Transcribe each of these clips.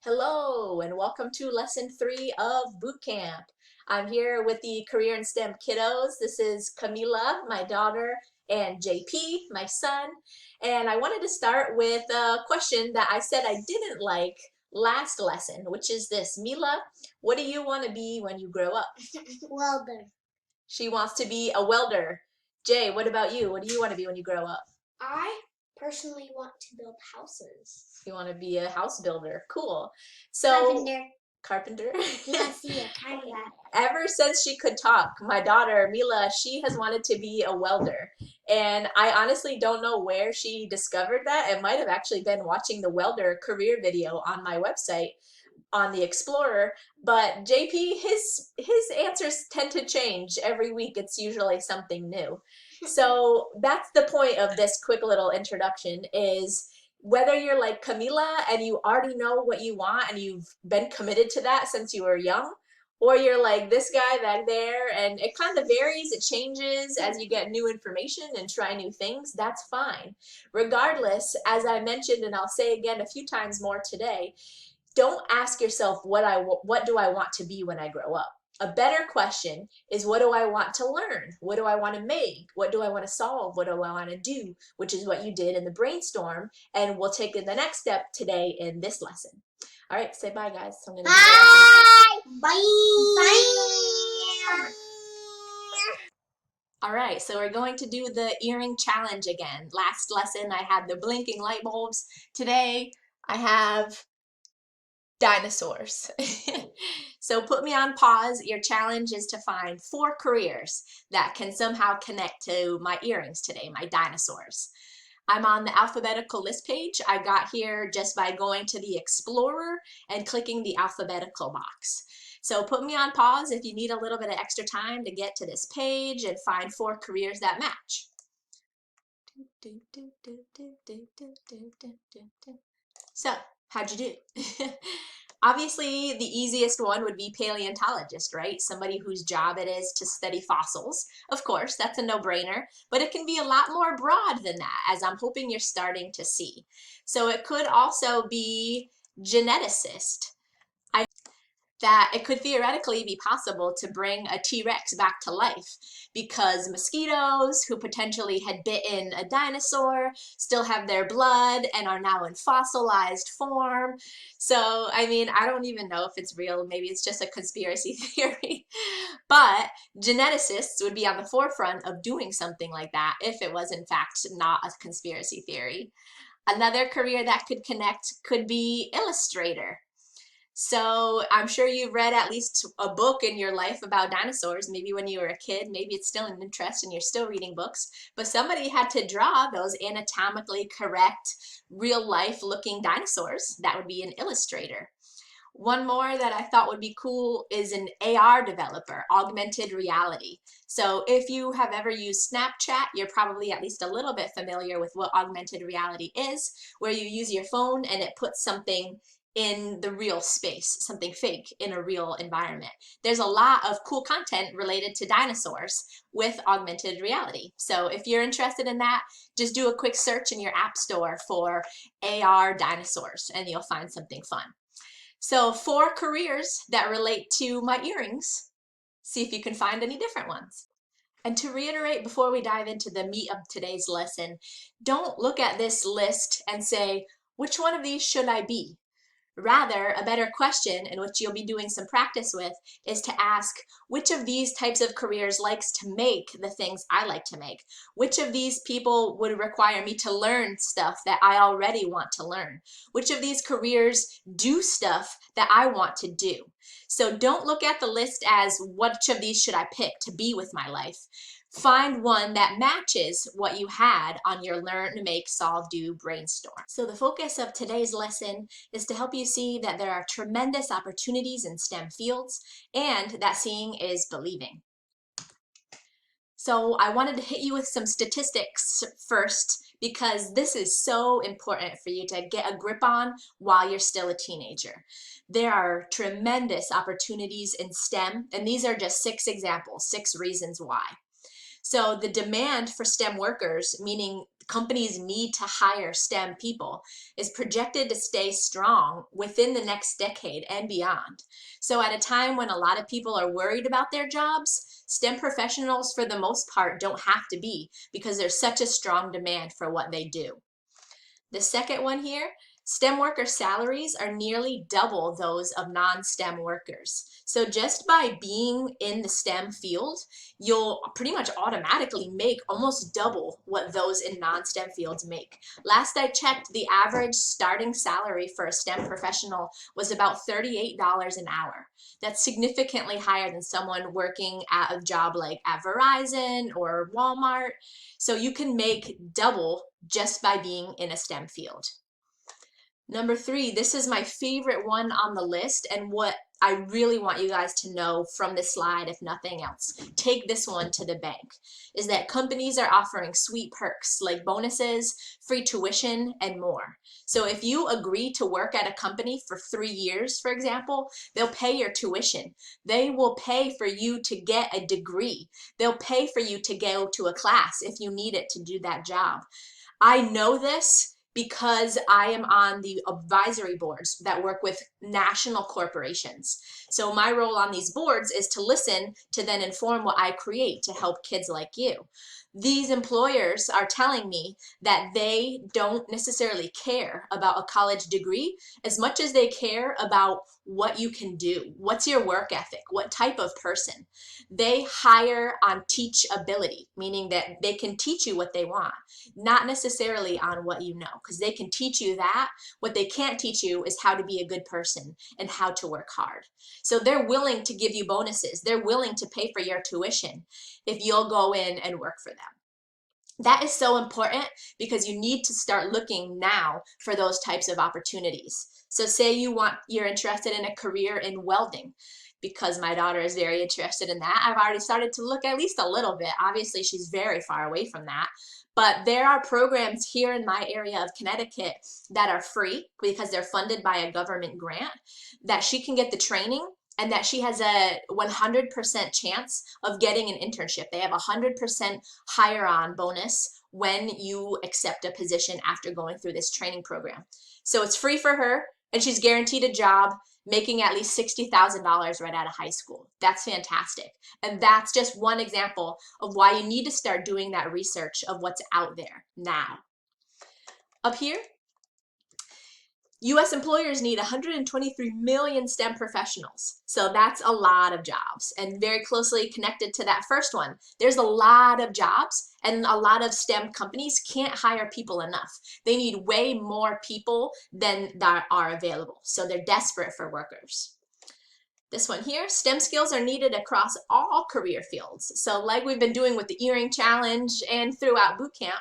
Hello and welcome to lesson 3 of Bootcamp. I'm here with the Career in STEM kiddos. This is Camila, my daughter, and JP, my son. And I wanted to start with a question that I said I didn't like last lesson, which is this. Mila, what do you want to be when you grow up? Welder. She wants to be a welder. Jay, what about you? What do you want to be when you grow up? I personally want to build houses. You want to be a house builder. Cool. So, carpenter. Yeah, see, kind of that. Ever since she could talk, my daughter Mila, she has wanted to be a welder. And I honestly don't know where she discovered that. It might have actually been watching the welder career video on my website on the Explorer. But JP, his answers tend to change every week. It's usually something new. So that's the point of this quick little introduction is whether you're like Camila and you already know what you want and you've been committed to that since you were young, or you're like this guy back there and it kind of varies, it changes as you get new information and try new things, that's fine. Regardless, as I mentioned and I'll say again a few times more today, don't ask yourself what do I want to be when I grow up. A better question is what do I want to learn? What do I want to make? What do I want to solve? What do I want to do? Which is what you did in the brainstorm, and we'll take the next step today in this lesson. All right, say bye, guys. So I'm gonna bye. Bye. All right, so we're going to do the earring challenge again. Last lesson I had the blinking light bulbs. Today I have dinosaurs. So put me on pause. Your challenge is to find 4 careers that can somehow connect to my earrings today, my dinosaurs. I'm on the alphabetical list page. I got here just by going to the Explorer and clicking the alphabetical box. So put me on pause if you need a little bit of extra time to get to this page and find 4 careers that match. So, how'd you do? Obviously, the easiest one would be paleontologist, right? Somebody whose job it is to study fossils. Of course, that's a no-brainer, but it can be a lot more broad than that, as I'm hoping you're starting to see. So it could also be geneticist. That it could theoretically be possible to bring a T-Rex back to life because mosquitoes who potentially had bitten a dinosaur still have their blood and are now in fossilized form. So, I mean, I don't even know if it's real. Maybe it's just a conspiracy theory. But geneticists would be on the forefront of doing something like that if it was in fact not a conspiracy theory. Another career that could connect could be illustrator. So I'm sure you've read at least a book in your life about dinosaurs, maybe when you were a kid, maybe it's still an interest and you're still reading books, but somebody had to draw those anatomically correct, real life looking dinosaurs. That would be an illustrator. One more that I thought would be cool is an AR developer, augmented reality. So if you have ever used Snapchat, you're probably at least a little bit familiar with what augmented reality is, where you use your phone and it puts something in the real space, something fake in a real environment. There's a lot of cool content related to dinosaurs with augmented reality. So if you're interested in that, just do a quick search in your app store for AR dinosaurs and you'll find something fun. So 4 careers that relate to my earrings. See if you can find any different ones. And to reiterate before we dive into the meat of today's lesson, don't look at this list and say, which one of these should I be? Rather, a better question, in which you'll be doing some practice with, is to ask which of these types of careers likes to make the things I like to make? Which of these people would require me to learn stuff that I already want to learn? Which of these careers do stuff that I want to do? So don't look at the list as which of these should I pick to be with my life. Find one that matches what you had on your learn, make, solve, do, brainstorm. So the focus of today's lesson is to help you see that there are tremendous opportunities in STEM fields and that seeing is believing. So I wanted to hit you with some statistics first because this is so important for you to get a grip on while you're still a teenager. There are tremendous opportunities in STEM, and these are just 6 examples, 6 reasons why. So the demand for STEM workers, meaning companies need to hire STEM people is projected to stay strong within the next decade and beyond. So at a time when a lot of people are worried about their jobs, STEM professionals for the most part don't have to be, because there's such a strong demand for what they do. The second one here, STEM worker salaries are nearly double those of non-STEM workers. So just by being in the STEM field, you'll pretty much automatically make almost double what those in non-STEM fields make. Last I checked, the average starting salary for a STEM professional was about $38 an hour. That's significantly higher than someone working at a job like at Verizon or Walmart. So you can make double just by being in a STEM field. Number 3, this is my favorite one on the list, and what I really want you guys to know from this slide, if nothing else, take this one to the bank, is that companies are offering sweet perks like bonuses, free tuition, and more. So if you agree to work at a company for 3 years, for example, they'll pay your tuition. They will pay for you to get a degree. They'll pay for you to go to a class if you need it to do that job. I know this because I am on the advisory boards that work with national corporations. So my role on these boards is to listen to then inform what I create to help kids like you. These employers are telling me that they don't necessarily care about a college degree as much as they care about what you can do. What's your work ethic? What type of person? They hire on teachability, meaning that they can teach you what they want, not necessarily on what you know, because they can teach you that. What they can't teach you is how to be a good person and how to work hard. So they're willing to give you bonuses. They're willing to pay for your tuition if you'll go in and work for them. That is so important because you need to start looking now for those types of opportunities. So say you're interested in a career in welding. Because my daughter is very interested in that, I've already started to look at least a little bit. Obviously, she's very far away from that. But there are programs here in my area of Connecticut that are free because they're funded by a government grant, that she can get the training and that she has a 100% chance of getting an internship. They have a 100% hire on bonus when you accept a position after going through this training program. So it's free for her, and she's guaranteed a job making at least $60,000 right out of high school. That's fantastic. And that's just one example of why you need to start doing that research of what's out there now. Up here, US employers need 123 million STEM professionals. So that's a lot of jobs, and very closely connected to that first one. There's a lot of jobs, and a lot of STEM companies can't hire people enough. They need way more people than that are available. So they're desperate for workers. This one here, STEM skills are needed across all career fields. So like we've been doing with the earring challenge and throughout bootcamp,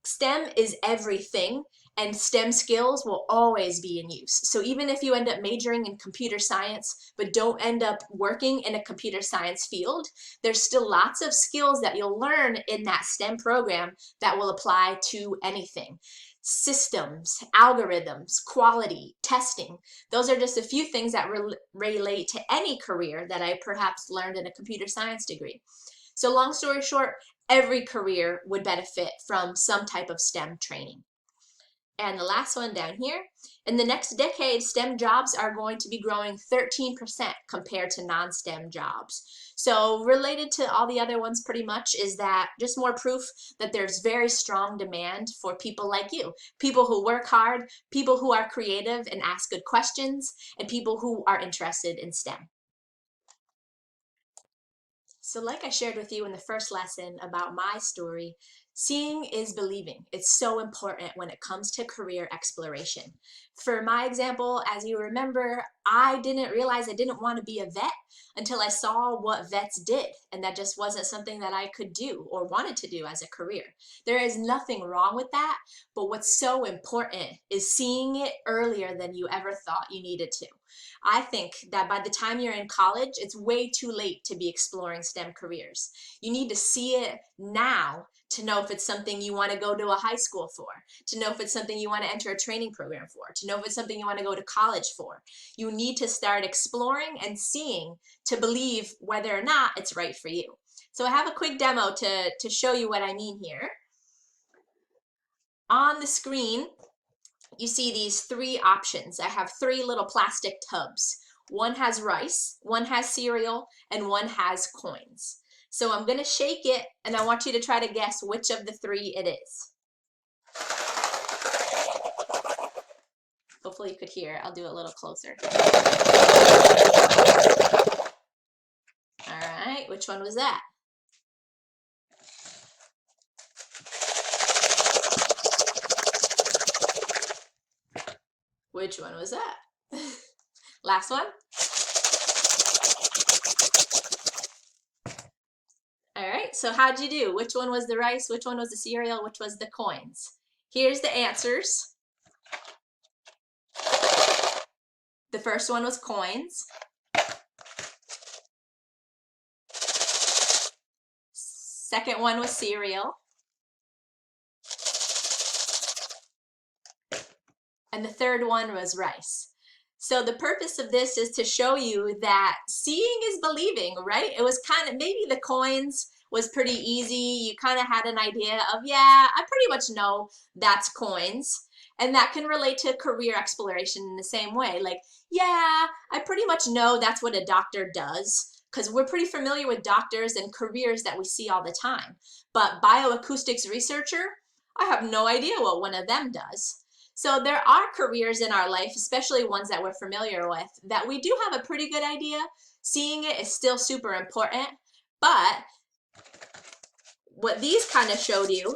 STEM is everything, and STEM skills will always be in use. So even if you end up majoring in computer science but don't end up working in a computer science field, there's still lots of skills that you'll learn in that STEM program that will apply to anything. Systems, algorithms, quality, testing. Those are just a few things that relate to any career that I perhaps learned in a computer science degree. So long story short, every career would benefit from some type of STEM training. And the last one down here, in the next decade, STEM jobs are going to be growing 13% compared to non-STEM jobs. So related to all the other ones pretty much is that just more proof that there's very strong demand for people like you, people who work hard, people who are creative and ask good questions, and people who are interested in STEM. So like I shared with you in the first lesson about my story, seeing is believing. It's so important when it comes to career exploration. For my example, as you remember, I didn't realize I didn't want to be a vet until I saw what vets did, and that just wasn't something that I could do or wanted to do as a career. There is nothing wrong with that, but what's so important is seeing it earlier than you ever thought you needed to. I think that by the time you're in college, it's way too late to be exploring STEM careers. You need to see it now to know if it's something you want to go to a high school for, to know if it's something you want to enter a training program for, to know if it's something you want to go to college for. You need to start exploring and seeing to believe whether or not it's right for you. So I have a quick demo to show you what I mean here. On the screen, you see these three options. I have three little plastic tubs. One has rice, one has cereal, and one has coins. So I'm gonna shake it, and I want you to try to guess which of the three it is. Hopefully you could hear. I'll do it a little closer. All right, which one was that? Which one was that? Last one? All right, so how'd you do? Which one was the rice? Which one was the cereal? Which was the coins? Here's the answers. The first one was coins. Second one was cereal. And the third one was rice. So the purpose of this is to show you that seeing is believing, right? It was kind of, maybe the coins was pretty easy. You kind of had an idea of, yeah, I pretty much know that's coins. And that can relate to career exploration in the same way. Like, yeah, I pretty much know that's what a doctor does, because we're pretty familiar with doctors and careers that we see all the time. But bioacoustics researcher, I have no idea what one of them does. So there are careers in our life, especially ones that we're familiar with, that we do have a pretty good idea. Seeing it is still super important. But what these kind of showed you,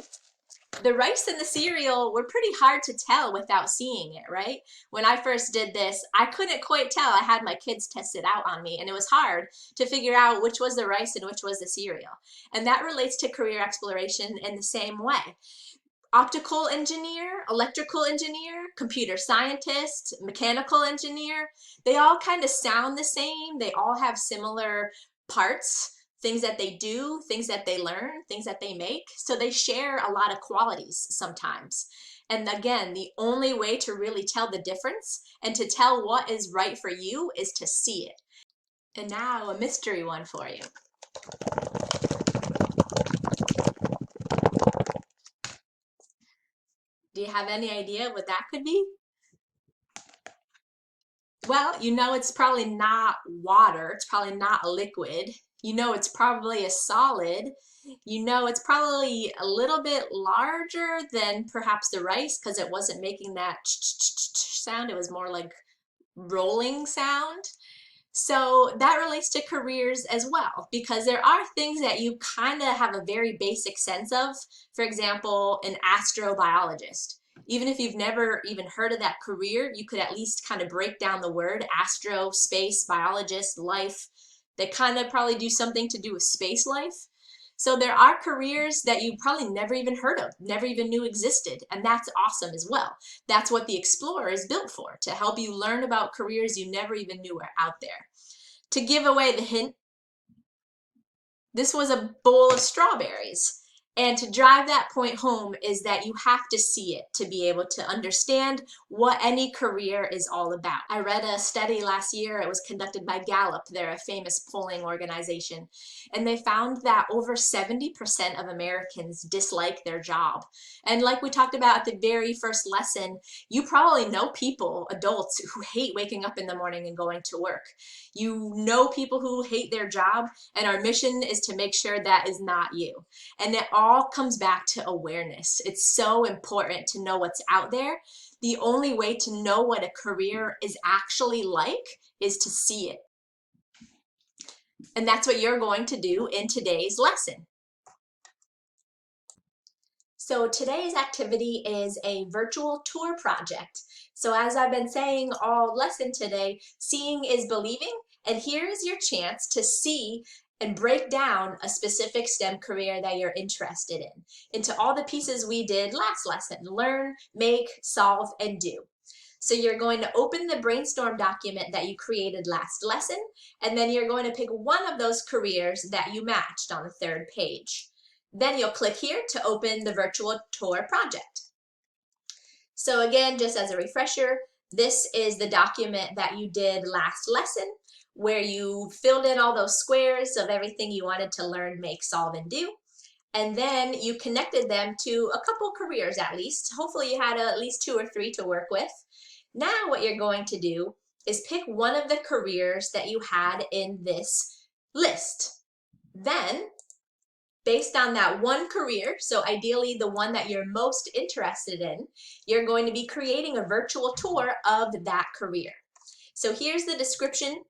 the rice and the cereal were pretty hard to tell without seeing it, right? When I first did this, I couldn't quite tell. I had my kids test it out on me, and it was hard to figure out which was the rice and which was the cereal. And that relates to career exploration in the same way. Optical engineer, electrical engineer, computer scientist, mechanical engineer, they all kind of sound the same. They all have similar parts, things that they do, things that they learn, things that they make. So they share a lot of qualities sometimes. And again, the only way to really tell the difference and to tell what is right for you is to see it. And now a mystery one for you. Do you have any idea what that could be? Well, you know it's probably not water. It's probably not a liquid. You know it's probably a solid. You know it's probably a little bit larger than perhaps the rice because it wasn't making that sound. It was more like rolling sound. So that relates to careers as well, because there are things that you kind of have a very basic sense of. For example, an astrobiologist. Even if you've never even heard of that career, you could at least kind of break down the word astro, space, biologist, life. They kind of probably do something to do with space life. So there are careers that you probably never even heard of, never even knew existed, and that's awesome as well. That's what the Explorer is built for, to help you learn about careers you never even knew were out there. To give away the hint, this was a bowl of strawberries. And to drive that point home is that you have to see it to be able to understand what any career is all about. I read a study last year. It was conducted by Gallup. They're a famous polling organization. And they found that over 70% of Americans dislike their job. And like we talked about at the very first lesson, you probably know people, adults, who hate waking up in the morning and going to work. You know people who hate their job, and our mission is to make sure that is not you. And it all comes back to awareness. It's so important to know what's out there. The only way to know what a career is actually like is to see it. And that's what you're going to do in today's lesson. So today's activity is a virtual tour project. So as I've been saying all lesson today, seeing is believing, and here is your chance to see and break down a specific STEM career that you're interested in into all the pieces we did last lesson: learn, make, solve, and do. So you're going to open the brainstorm document that you created last lesson, and then you're going to pick one of those careers that you matched on the third page. Then you'll click here to open the virtual tour project. So again, just as a refresher, this is the document that you did last lesson, where you filled in all those squares of everything you wanted to learn, make, solve, and do. and then you connected them to a couple careers at least. Hopefully you had at least 2 or 3 to work with. Now what you're going to do is pick one of the careers that you had in this list. Then, based on that one career, so ideally the one that you're most interested in, you're going to be creating a virtual tour of that career. So here's the description.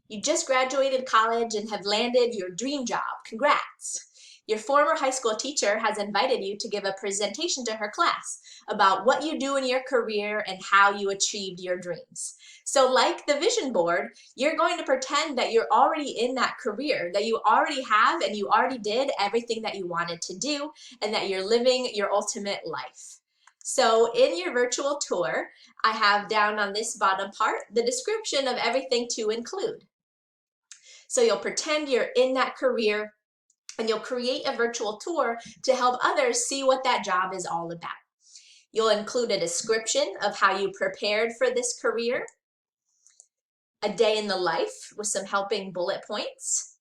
You just graduated college and have landed your dream job. Congrats. Your former high school teacher has invited you to give a presentation to her class about what you do in your career and how you achieved your dreams. So like the vision board, you're going to pretend that you're already in that career, that you already have and you already did everything that you wanted to do, and that you're living your ultimate life. So in your virtual tour, I have down on this bottom part the description of everything to include. So you'll pretend you're in that career and you'll create a virtual tour to help others see what that job is all about. You'll include a description of how you prepared for this career, a day in the life with some helping bullet points,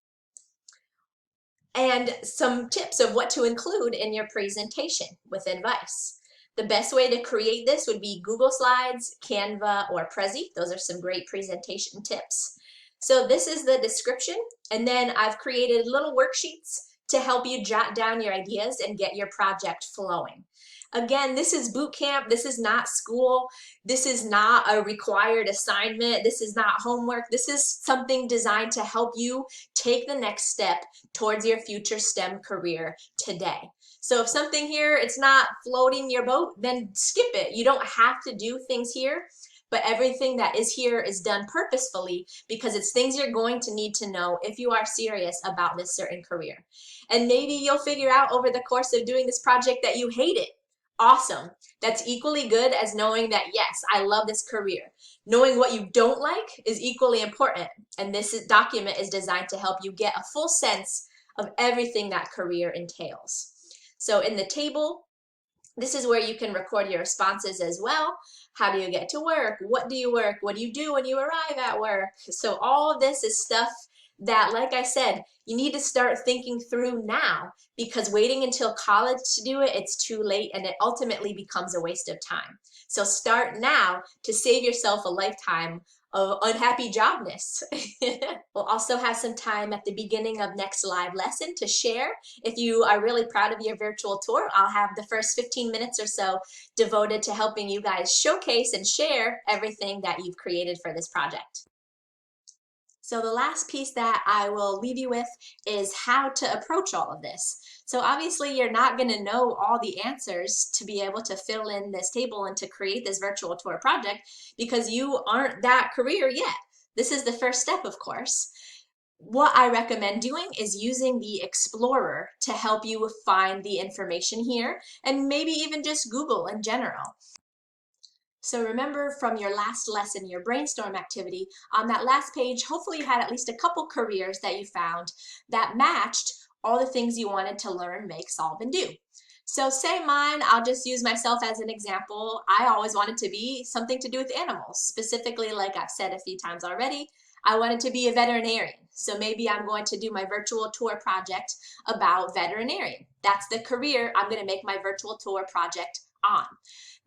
and some tips of what to include in your presentation with advice. The best way to create this would be Google Slides, Canva, or Prezi. Those are some great presentation tips. So this is the description, and then I've created little worksheets to help you jot down your ideas and get your project flowing. Again, this is boot camp. This is not school. This is not a required assignment. This is not homework. This is something designed to help you take the next step towards your future STEM career today. So if something here, it's not floating your boat, then skip it. You don't have to do things here, but everything that is here is done purposefully because it's things you're going to need to know if you are serious about this certain career. And maybe you'll figure out over the course of doing this project that you hate it. Awesome. That's equally good as knowing that, yes, I love this career. Knowing what you don't like is equally important, and this document is designed to help you get a full sense of everything that career entails. So in the table, this is where you can record your responses as well. How do you get to work? What do you work? What do you do when you arrive at work? So all of this is stuff that, like I said, you need to start thinking through now, because waiting until college to do it, it's too late and it ultimately becomes a waste of time. So start now to save yourself a lifetime of unhappy jobness. We'll also have some time at the beginning of next live lesson to share. If you are really proud of your virtual tour, I'll have the first 15 minutes or so devoted to helping you guys showcase and share everything that you've created for this project. So the last piece that I will leave you with is how to approach all of this. So obviously you're not going to know all the answers to be able to fill in this table and to create this virtual tour project because you aren't that career yet. This is the first step, of course. What I recommend doing is using the Explorer to help you find the information here, and maybe even just Google in general. So remember from your last lesson, your brainstorm activity, on that last page, hopefully you had at least a couple careers that you found that matched all the things you wanted to learn, make, solve, and do. So say mine, I'll just use myself as an example. I always wanted to be something to do with animals. Specifically, like I've said a few times already, I wanted to be a veterinarian. So maybe I'm going to do my virtual tour project about veterinarian. That's the career I'm going to make my virtual tour project on.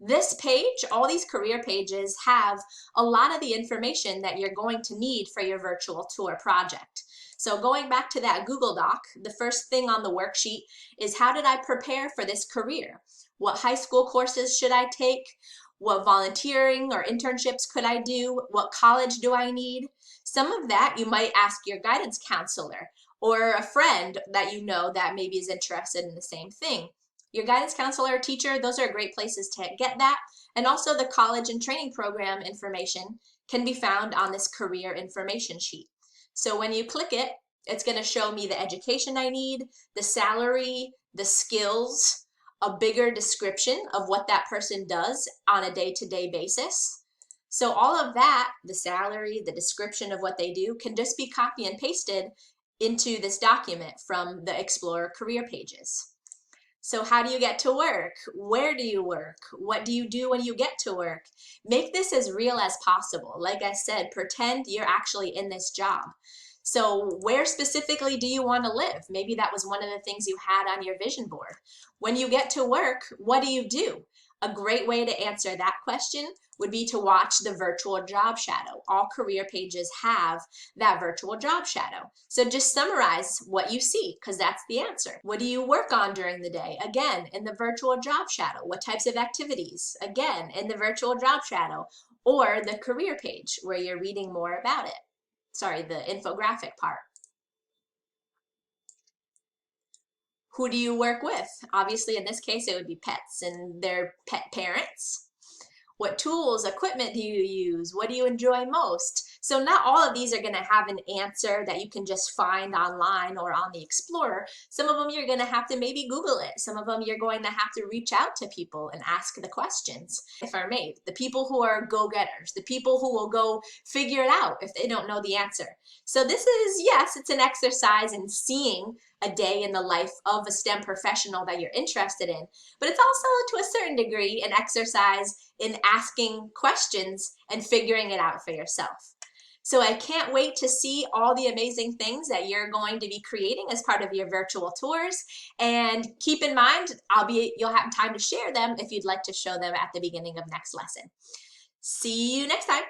This page, all these career pages, have a lot of the information that you're going to need for your virtual tour project. So going back to that Google Doc, the first thing on the worksheet is, how did I prepare for this career? What high school courses should I take? What volunteering or internships could I do? What college do I need? Some of that you might ask your guidance counselor or a friend that you know that maybe is interested in the same thing. Your guidance counselor or teacher, those are great places to get that. And also the college and training program information can be found on this career information sheet. So when you click it, it's going to show me the education I need, the salary, the skills, a bigger description of what that person does on a day-to-day basis. So all of that, the salary, the description of what they do, can just be copy and pasted into this document from the Explorer career pages. So how do you get to work? Where do you work? What do you do when you get to work? Make this as real as possible. Like I said, pretend you're actually in this job. So where specifically do you want to live? Maybe that was one of the things you had on your vision board. When you get to work, what do you do? A great way to answer that question would be to watch the virtual job shadow. All career pages have that virtual job shadow. So just summarize what you see, because that's the answer. What do you work on during the day? Again, in the virtual job shadow. What types of activities? Again, in the virtual job shadow. Or the career page where you're reading more about it. Sorry, the infographic part. Who do you work with? Obviously, in this case, it would be pets and their pet parents. What tools, equipment do you use? What do you enjoy most? So not all of these are going to have an answer that you can just find online or on the Explorer. Some of them you're going to have to maybe Google it. Some of them you're going to have to reach out to people and ask the questions if are made. The people who are go-getters, the people who will go figure it out if they don't know the answer. So this is, yes, it's an exercise in seeing a day in the life of a STEM professional that you're interested in, but it's also to a certain degree an exercise in asking questions and figuring it out for yourself. So I can't wait to see all the amazing things that you're going to be creating as part of your virtual tours. And keep in mind, you'll have time to share them if you'd like to show them at the beginning of next lesson. See you next time.